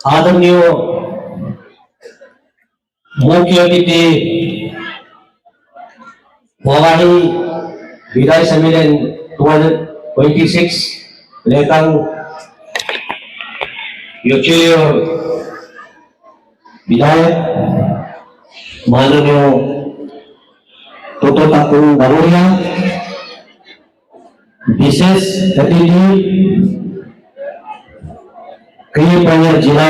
आदरणीय मुख्य अतिथि मवाही विदाय सम्मेलन 2026 लेखन योचियो विधायक माननीय टोटो ठाकुर दामोरिया विशेष अतिथि कई जिला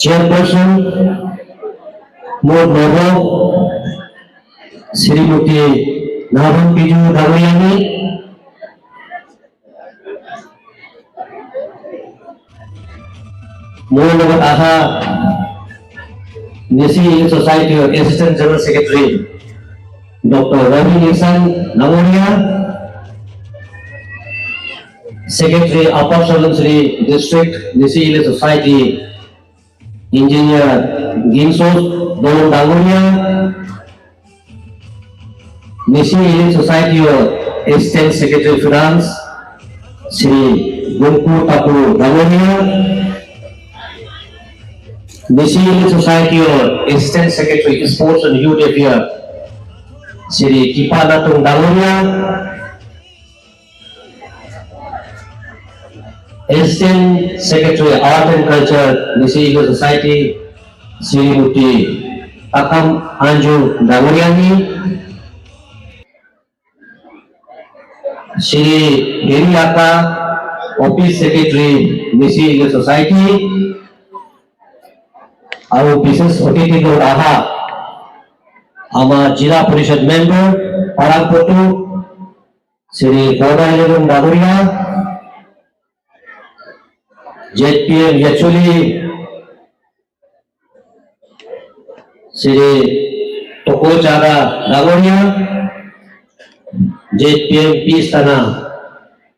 चेयरपर्सन मोर नव श्रीमती नाभन बिजू दामोरियानी मोर नगद आहा नेसी सोसाइटी और assistant general secretary doctor Ravi Nishan Namoria secretary upper Subansiri district Nyishi society engineer Ginsos दोनों दामोरिया नेसी सोसाइटी और assistant secretary finance Shri Gunku Thakur Damoria Nyishi society और assistant secretary sports and youth affair Shri Kipala Tung Damoria Assistant Secretary Art and Culture Nisi Society Srimuti Akam Anju Damoriani Shri Giri Aka Office Secretary Nisi Society Our Business Otiti Lord Aha Our Jila Parishad Member Parangpotu Shri Kodayalum Damoria JPM Yachuli Sri Toko Chara Damoria JPM Pistana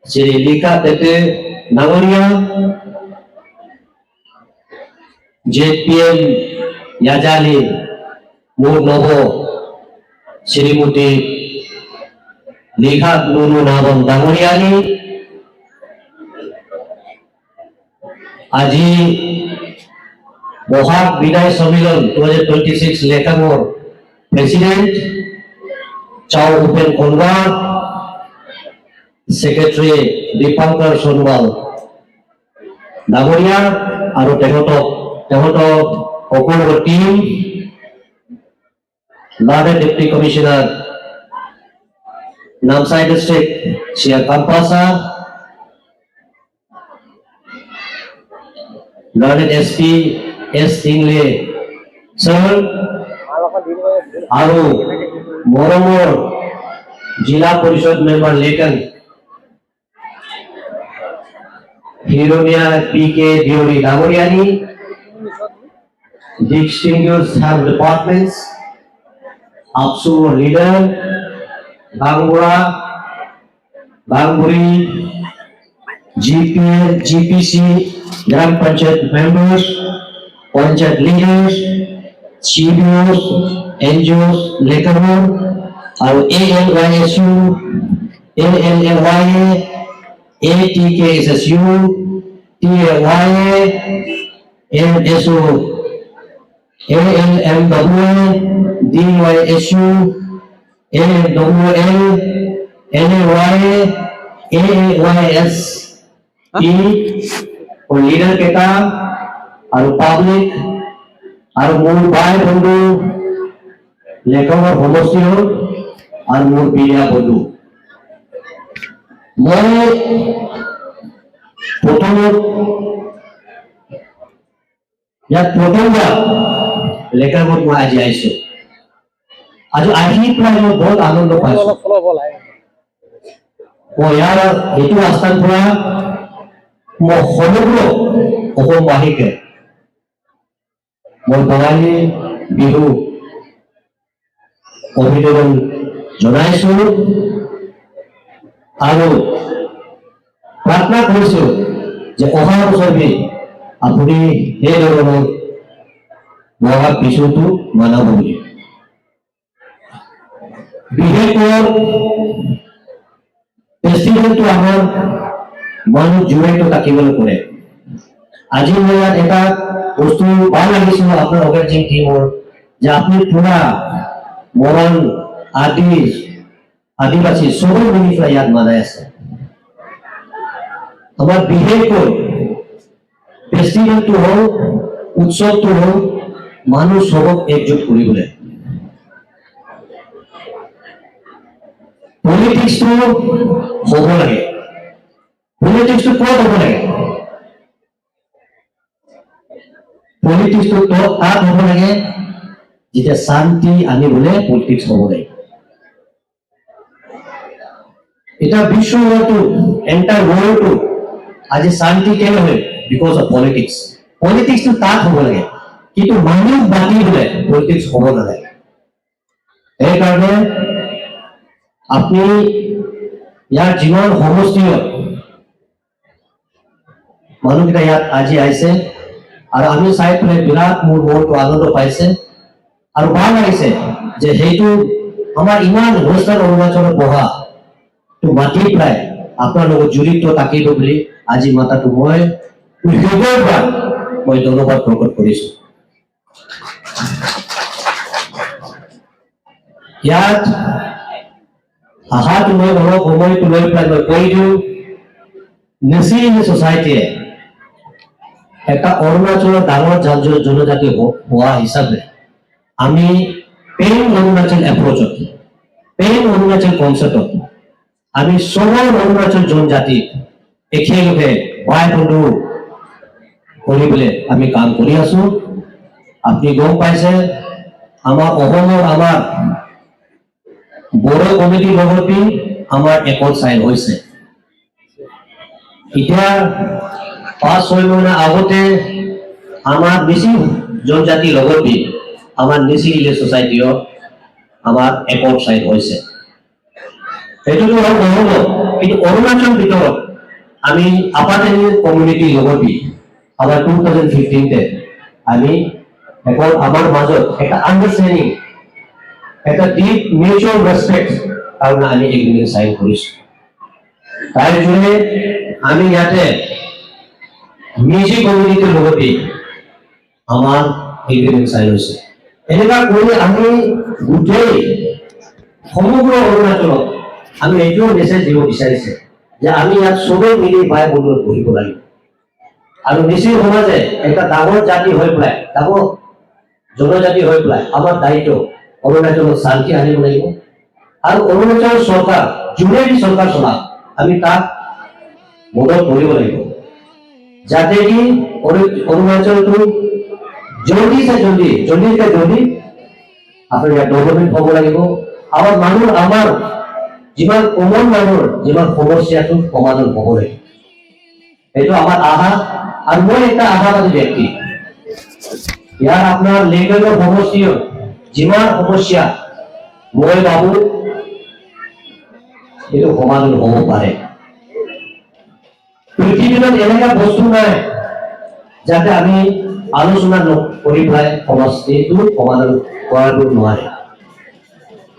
Sri Lika Tete Damoria JPM Yajali Mur Novo Srimuti Lika Nunu Navam Damoriani আজি বহাগ বিদায় সম্মেলন 2026 লেখামোর president চাও Upen কনবার secretary Dipankar Sonowal দামোরিয়া আর তেহত সকল team লাডে deputy commissioner নামসাই district Shia কাম্পাসা Learned SP S Single Sir Aru Moromor Jila Parishad Member Lekan Hironia PK Diori Damoriani Distinguished Sub Departments Apsu Leader Bangura Banguri GPC Gram Panchayat members, Panchayat leaders, CBOs, NGOs, Lekarmor, our ALYSU, LLLYA, ATKSSU, TLYA, MSO, ALMWA, DYSU, LWL, NLYA, AAYS, और leader के काम और public और मूल भाई बंधु लेखक और होमोसियो और मूल पीढ़िया बंधु मैं प्रथम लेखक और आज आइसो आज आही प्राय बहुत आनंद पाइसो ओ यार हेतु आस्थान पुरा সমগ্র অসমবাসীকে মই বঙালী বিহু অভিনন্দন জনাইছো আৰু প্ৰাৰ্থনা কৰিছো যে অহা বছৰ আপুনি এই ধৰণৰ বহাগ বিহুটো মানাব বুলি বিশেষকৈ ফেষ্টিভেলটো আমাৰ মানুহ জুড়ে তো তাকিবলৈ কৰে আজি মই ইয়াত এটা বস্তু ভাল লাগিছিল আপোনাৰ অৰ্গেনাইজিং টিমৰ যে আপুনি পুৰা মৰাণ আদিবাসী সবে মিলি পেলাই ইয়াত মানাই আছে আমাৰ বিশেষকৈ ফেষ্টিভেলটো হ'ল উৎসৱটো হ'ল মানুহ সবক একজুট কৰিবলৈ পলিটিক্সটো হ'ব লাগে পলিটিক্সটো ক'ত হ'ব লাগে পলিটিক্সটো তাত হ'ব লাগে যেতিয়া শান্তি আনিবলৈ পলিটিক্স হ'ব লাগে এটা বিশ্বটো এণ্টাৰ ৱৰ্ল্ডটো আজি শান্তি কেন হয় বিকজ অফ পলিটিক্স পলিটিক্সটো তাত হ'ব লাগে কিন্তু মানুহ বাকী হ'লে পলিটিক্স হ'ব নালাগে সেইকাৰণে আপুনি ইয়াৰ যিমান সমষ্টিত মানুহকেইটা ইয়াত আজি আহিছে আৰু আমি চাই পেলাই বিৰাট মোৰ মনটো আনন্দ পাইছে আৰু ভাল লাগিছে যে সেইটো আমাৰ ইমান অনুষ্ঠান অৰুণাচলত বহা তো মাতি পেলাই আপোনাৰ লগত জড়িত থাকিব বুলি আজি মাতাটো মই হৃদয়ৰ পৰা মই ধন্যবাদ প্ৰকট কৰিছো ইয়াত আহাত মই অলপ সময়টো লৈ পেলাই মই কৈ দিওঁ নেচি ছ'চাইটিয়ে এটা অৰুণাচলৰ ডাঙৰ জনজাতি হোৱা হিচাপে আমি পেন অৰুণাচল এপ্ৰ'চত পেন অৰুণাচল কনচেপ্টত আমি সবৰ অৰুণাচল জনজাতি একেলগে ভাই বন্ধু কৰিবলৈ আমি কাম কৰি আছো আপুনি গম পাইছে আমাৰ অসমৰ আমাৰ বড়ো কমিটিৰ লগতে আমাৰ একত চাইন হৈছে এতিয়া 5-6 মাহ আগতে আমাৰ মিচিং জনজাতিৰ লগতে আমাৰ মিচিং ছ'চাইটিও আমাৰ একত চাইন হৈছে এইটোতো হ'ল নহ'ব কিন্তু অৰুণাচল ভিতৰত আমি আপাতেনি কমিউনিটিৰ লগতে আমাৰ 2015 আমি এখন আমাৰ মাজত এটা আণ্ডাৰষ্টেণ্ডিং এটা ডিপ মিউচুৱেল ৰেসপেক্ট কাৰণ আমি এগ্ৰিমেণ্ট সাইন কৰিছো তাৰ জৰিয়তে আমি ইয়াতে মিউজিক কমিউনিটিৰ লগতে আমাৰ এগ্ৰিমেণ্ট সাইন হৈছে এনেকুৱা কৰি আমি গোটেই সমগ্ৰ অৰুণাচলত আমি এইটোও মেছেজ দিব বিচাৰিছে যে আমি ইয়াত সবে মিলি বাই বন্ধুত বহিব লাগিব আৰু মিচিং সমাজে এটা ডাঙৰ জাতি হৈ পেলাই ডাঙৰ জনজাতি হৈ পেলাই আমাৰ দায়িত্ব অৰুণাচলত শান্তি আনিব লাগিব আৰু অৰুণাচল চৰকাৰ যোনে যি চৰকাৰ চলাওক আমি তাক মদত কৰিব লাগিব যাতে কি অৰুণাচলটো জলদি আপোনাৰ ইয়াত ডেভেলপমেণ্ট হ'ব লাগিব আমাৰ মানুহ আমাৰ যিমান কমন মানুহৰ যিমান সমস্যাটো সমাধান হ'ব লাগিব এইটো আমাৰ আশা আৰু মই এটা আশাবাদী ব্যক্তি ইয়াৰ আপোনাৰ লেভেলৰ সমষ্টিৰ যিমান সমস্যা মই ভাবো এইটো সমাধান হ'ব পাৰে পৃথিৱীত এনেকুৱা বস্তু নাই যাতে আমি আলোচনা কৰি পেলাই সমষ্টিটো সমাধান কৰাটো নোৱাৰে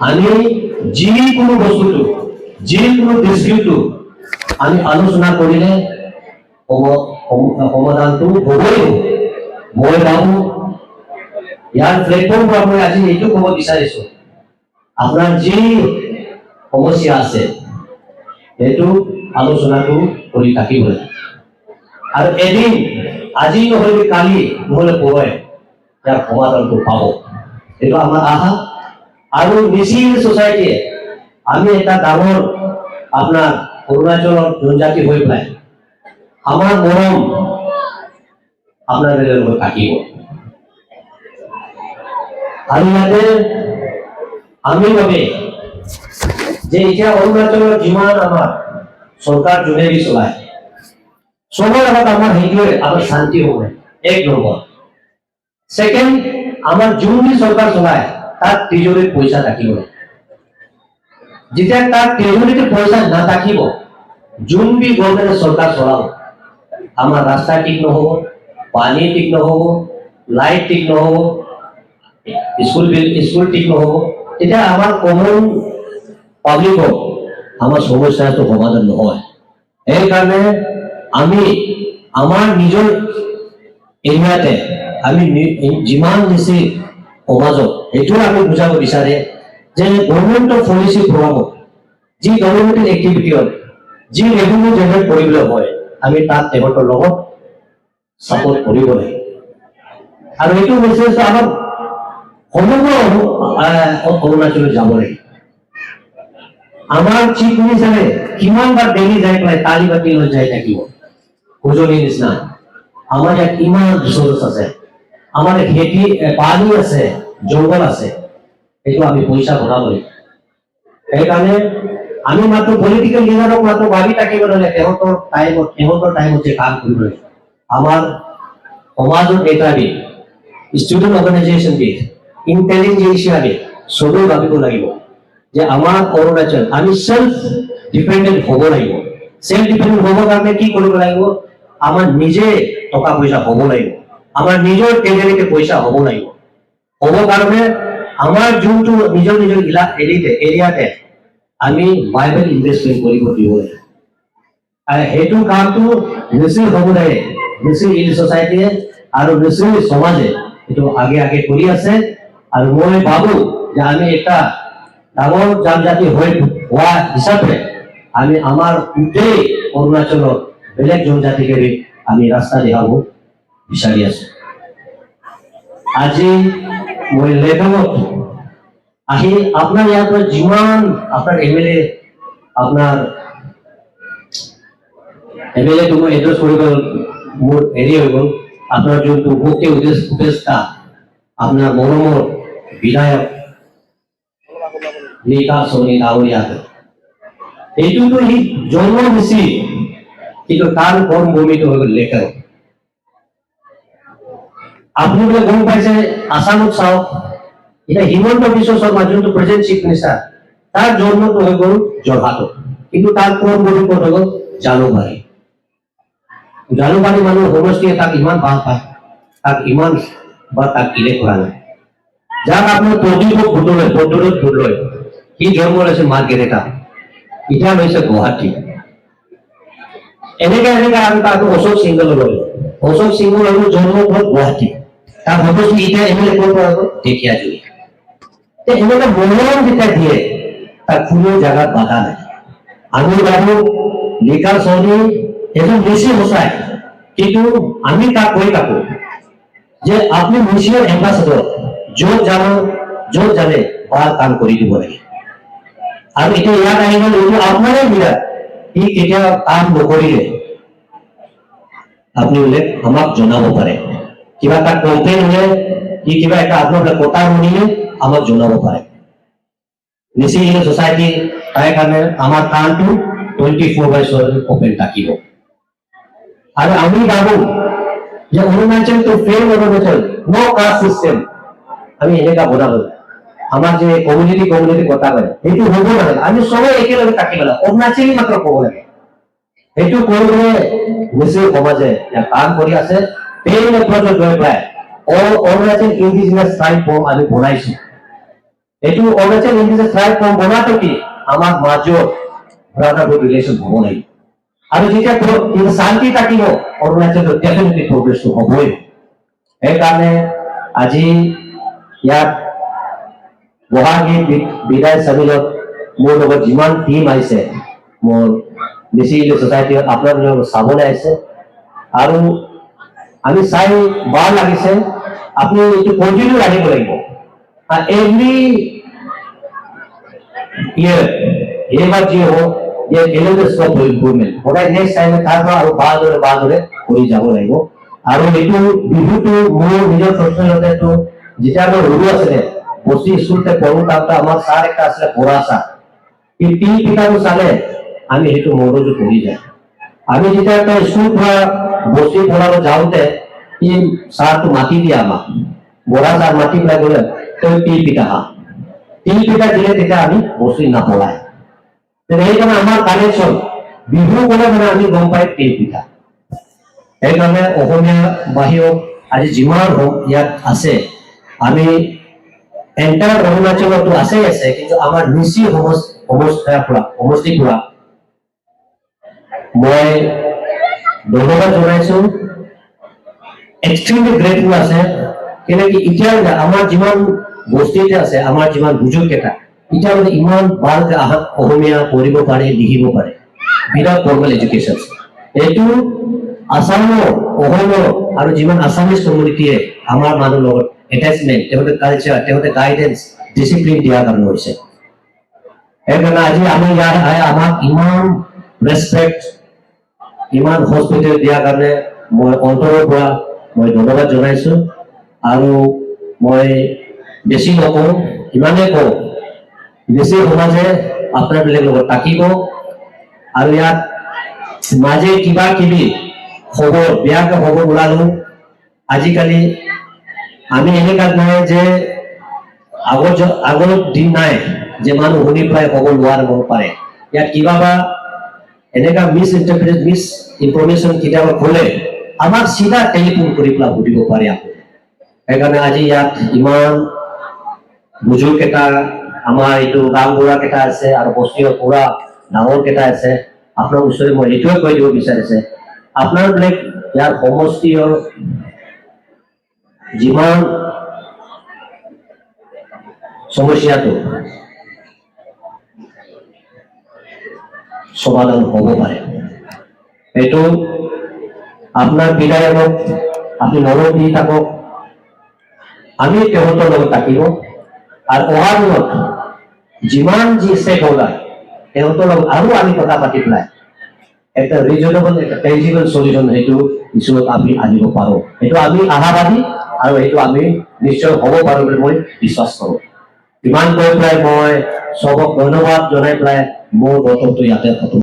আমি যিকোনো বস্তুটো যিকোনো ডিস্পিউটটো আমি আলোচনা কৰিলে সমাধানটো হ'বই মই ভাবো ইয়াৰ প্লেটফৰ্ম পৰা মই আজি এইটো ক'ব বিচাৰিছো আপোনাৰ যি সমস্যা আছে এইটো আলোচনাটো কৰি থাকিব আৰু এদিন আজি নহ'লে কালি নহ'লে পৰহি ইয়াৰ সমাধানটো পাব এইটো আমাৰ আশা আৰু মিচিং ছ'চাইটিয়ে আমি এটা ডাঙৰ আপোনাৰ অৰুণাচলৰ জনজাতি হৈ পেলাই আমাৰ মৰম আপোনালোকে লগত থাকিব আৰু ইয়াতে আমি ভাবে যে এতিয়া অৰুণাচলৰ যিমান আমাৰ চৰকাৰ যোনেদি চলায় সবৰ আগত আমাৰ সেইটোৱে আমাৰ শান্তি হ'ব এক নম্বৰ ছেকেণ্ড আমাৰ যোনটি চৰকাৰ চলায় তাত তিজোৰিত পইচা থাকিব যেতিয়া তাত তিজোৰিত পইচা নাথাকিব যোনটি গভৰ্ণমেণ্টে চৰকাৰ চলাব আমাৰ ৰাস্তা ঠিক নহ'ব পানী ঠিক নহ'ব লাইট ঠিক নহ'ব স্কুল ঠিক নহ'ব তেতিয়া আমাৰ কমন পাব্লিকক আমাৰ সমস্যাটো সমাধান নহয় সেইকাৰণে আমি আমাৰ নিজৰ এৰিয়াতে আমি যিমান নিচি সমাজত এইটো আমি বুজাব বিচাৰে যে গভৰ্ণমেণ্টৰ পলিচি প্ৰভাৱত যি গভৰ্ণমেণ্টেল এক্টিভিটিত যি ৰেভিনিউ জেনেৰেট কৰিবলৈ হয় আমি তাত তেখেতৰ লগত ছাপোৰ্ট কৰিব লাগে আৰু এইটো মেছেজটো আমাৰ সমগ্ৰ অৰুণাচলত যাব লাগে আমাৰ চিফ মিনিষ্টাৰে কিমানবাৰ ডেইলি যাই পেলাই তালি বাতি লৈ যাই থাকিব উজনিৰ নিচিনা আমাৰ ইয়াত ইমান ৰিচোৰ্চ আছে আমাৰ খেতি পানী আছে জংঘল আছে এইটো আমি পইচা ভৰাব লাগিব সেইকাৰণে আমি মাত্ৰ পলিটিকেল লিডাৰক মাত্ৰ ভাবি থাকিব নালাগে তেহঁতৰ টাইমত যে কাম কৰিব লাগে আমাৰ সমাজৰ নেতা বি ষ্টুডেণ্ট অৰ্গেনাইজেশ্যন বি ইণ্টেলিজেন্সিয়া বি চবেই ভাবিব লাগিব যে আমাৰ অৰুণাচল আমি সেলফ ডিপেন্ডেন্ট হ'ব লাগিব সেলফ ডিপেন্ডেন্ট হ'বৰ কাৰণে কি কৰিব লাগিব আমাৰ নিজে টকা পইচা হ'ব লাগিব আমাৰ নিজৰ ট্ৰেজাৰীতে পইচা হ'ব লাগিব হ'বৰ কাৰণে আমাৰ যোনটো নিজৰ এৰিয়াতে আমি বাইবেল ইনভেষ্টমেণ্ট কৰিব দিব লাগে আৰু সেইটো কামটো বেছি হ'ব লাগে বেছি ইল ছ'চাইটিয়ে আৰু বেছি সমাজে এইটো আগে কৰি আছে আৰু মই ভাবো যে আমি এটা ডাঙৰ জনজাতি হোৱা হিচাপে আমি আমাৰ গোটেই অৰুণাচলত বেলেগ জনজাতিকে আমি ৰাস্তা দেখাব বিচাৰি আছো আজি মই লেটঙত আহি আপোনাৰ ইয়াৰ পৰা যিমান আপোনাৰ এমএলএ টো মই এড্ৰেছ কৰিব মোৰ হেৰি হৈ গ'ল আপোনাৰ যোনটো মুখ্য উপদেষ্টা আপোনাৰ মৰমৰ বিধায়ক নীতা সোণী ডাঙৰীয়া এইটোতো সি জন্ম দিছি কিন্তু তাৰ কৰ্মভূমিটো হৈ গ'ল লেখাৰ আপুনি বোলে গম পাইছে আসামত চাওক এটা হিমন্ত বিশ্ব শৰ্মা যোনটো প্ৰেজেন্ট চিফ মিনিষ্টাৰ তাৰ জন্মটো হৈ গ'ল যোৰহাটত কিন্তু তাৰ কৰ্মভূমি ক'ত হৈ গ'ল জালুকবাৰী মানুহ সমষ্টিয়ে তাক ইমান ভাল পায় তাক ইমান বা তাক ইলেক্ট কৰা নাই যাক আপোনাৰ প্ৰতিভোট ভোট লয় সি জন্ম লৈছে মাৰ্গেৰেটা এতিয়া লৈছে গুৱাহাটী এনেকে আমি তাক অশোক সিংহল লয় অশোক সিংহল জন্ম হ'ল গুৱাহাটী তাৰ সমষ্টি এতিয়া এমএলএ ক'ৰ পৰা হ'ল ঢেকীয়াজুলি এনেকে মনোৰম যেতিয়া দিয়ে তাক কোনো জায়গাত বাধা নাই আমি ভাবো লিখা চৌধুৰী এজন বেছি সঁচাই কিন্তু আমি তাক কৈ থাকো যে আপুনি মিউজিয়াম এম্বাসেডৰ য'ত জানে ভাল কাম কৰি দিব লাগে আৰু এতিয়া ইয়াত আহি গ'ল এইটো আপোনাৰে বিৰাট সি কেতিয়া কাম নকৰিলে আপুনি বোলে আমাক জনাব পাৰে কিবা তাক কমপ্লেইন হ'লে সি কিবা এটা আপোনাৰ কথা শুনিলে আমাক জনাব পাৰে নিচি ছ'চাইটি তাই কাৰণে আমাৰ কামটো 24/7 অপেন থাকিব আৰু আমি ভাবো যে অৰুণাচল তো ফেল অৰুণাচল নো কাষ্ট সিস্টেম আমি এনেকা বনাব আমাৰ যে কমিউনিটি কথা কয় সেইটো হ'ব নালাগে আমি সবে একেলগে থাকিব লাগে অৰুণাচলী মাত্ৰ ক'ব লাগে সেইটো কৰিবলৈ নিচি সমাজে কাম কৰি আছে পেইন এপ্ৰ'চত গৈ পেলাই অৰুণাচল ইণ্ডিজিনাছ ট্ৰাইব ফৰ্ম আমি বনাইছো এইটো অৰুণাচল ইণ্ডিজিনাছ ট্ৰাইব ফৰ্ম বনাওঁতে কি আমাৰ মাজত ব্ৰাদাৰহুড ৰিলেশ্যন হ'ব লাগিব আৰু যেতিয়া শান্তি থাকিব অৰুণাচলত ডেফিনেটলি প্ৰগ্ৰেছটো হ'বই সেইকাৰণে আজি ইয়াত গুৱাহাটী বিদায় চামিলত মোৰ লগত যিমান টিম আহিছে মোৰ বেছি ছ'চাইটিত আপোনালোকে চাবলৈ আহিছে আৰু আমি চাই ভাল লাগিছে আপুনি এইটো কণ্টিনিউ ৰাখিব লাগিব এভৰি ইয়াৰ এইবাৰ যি হ'ব যে স্কপ ফৰ ইম্প্ৰুভমেণ্ট সদায় নেক্সট টাইমে তাৰ পৰা আৰু ভালদৰে কৰি যাব লাগিব আৰু এইটো বিহুটো মোৰ নিজৰ পাৰ্চনেলতেতো যেতিয়া মই সৰু আছিলে বস্তি স্কুলতে পঢ়ো তাতে আমাৰ ছাৰ এটা আছিলে বৰা ছাৰ এই তিল পিঠাটো চালে আমি সেইটো মগজু পৰি যায় আমি যেতিয়া এটা স্কুল পৰা বস্তি পঢ়াব যাওঁতে ই ছাৰটো মাতি দিয়ে আমাক বৰা ছাৰ মাতি পেলাই গ'লে তই তিল পিঠা দিলে তেতিয়া আমি বস্তি নাপলাই সেইকাৰণে আমাৰ কানেকশ্যন বিহু ক'লে মানে আমি গম পাই তিল পিঠা সেইকাৰণে অসমীয়া বাহিৰত আজি যিমান ইয়াত আছে আমি এণ্টায়াৰ অৰুণাচলতো আছে কিন্তু আমাৰ নিচি সমষ্টিৰ পৰা মই ধন্যবাদ জনাইছো এক্সট্ৰিমলি গ্ৰেটফুল আছে কেনেকৈ এতিয়া আমাৰ যিমান বস্তিতে আছে আমাৰ যিমান বুজুৰ্গকেইটা এতিয়া মানে ইমান ভালকৈ অসমীয়া পঢ়িব পাৰে লিখিব পাৰে উইদাউট ফৰ্মেল এডুকেশ্যন এইটো আসামৰ অসমৰ আৰু যিমান আসামিজ কমিউনিটিয়ে আমাৰ মানুহৰ লগত এটেচমেণ্ট তেওঁলোকে কালচাৰ তেওঁলোকে গাইডেন্স ডিচিপ্লিন দিয়াৰ কাৰণে হৈছে সেইকাৰণে আজি আমি ইয়াত আমাক ইমান ৰেচপেক্ট ইমান হস্পিটেল দিয়াৰ কাৰণে মই অন্তৰৰ পৰা মই ধন্যবাদ জনাইছো আৰু মই বেছি নকওঁ ইমানেই কওঁ বেছি সমাজে আপোনাৰবিলাক লগত থাকিব আৰু ইয়াত মাজে কিবা কিবি খবৰ বেয়াকে খবৰ ওলালো আজিকালি আমি এনেকা নাই যে আগৰ দিন নাই যে মানুহ শুনি পেলাই খবৰ লোৱাৰ হ'ব পাৰে ইয়াত কিবা বা এনেকা মিছ ইনফৰমেশ্যন কেতিয়াবা হ'লে আমাক চিধা টেলিফোন কৰি পেলাই সুধিব পাৰে আপুনি সেইকাৰণে আজি ইয়াত ইমান বুজুৰ্গকেইটা আমাৰ এইটো গাঁওবুঢ়াকেইটা আছে আৰু বস্তিৰ পুৰা ডাঙৰকেইটা আছে আপোনাৰ ওচৰত মই এইটোৱে কৈ দিব বিচাৰিছে আপোনাৰবিলাক ইয়াৰ সমষ্টিৰ যিমান সমস্যাটো সমাধান হ'ব পাৰে এইটো আপোনাৰ বিধায়কক আপুনি মনত দি থাকক আমি তেওঁলোকৰ লগত থাকিব আৰু অহা দিনত যিমান যি ষ্টেক হোল্ডাৰ তেওঁলোকৰ লগত আৰু আমি কথা পাতি পেলাই একটা ৰিজনেবল একটা টেঞ্জিবল সলিউশন সেইটো ইছ্যুত আমি আনিব পাৰোঁ সেইটো আমি আশাবাদী আৰু সেইটো আমি নিশ্চয় হ'ব পাৰোঁ বুলি মই বিশ্বাস কৰোঁ ইমান কৈ পেলাই মই চবক ধন্যবাদ জনাই পেলাই মোৰ বক্তব্যটো ইয়াতে খতম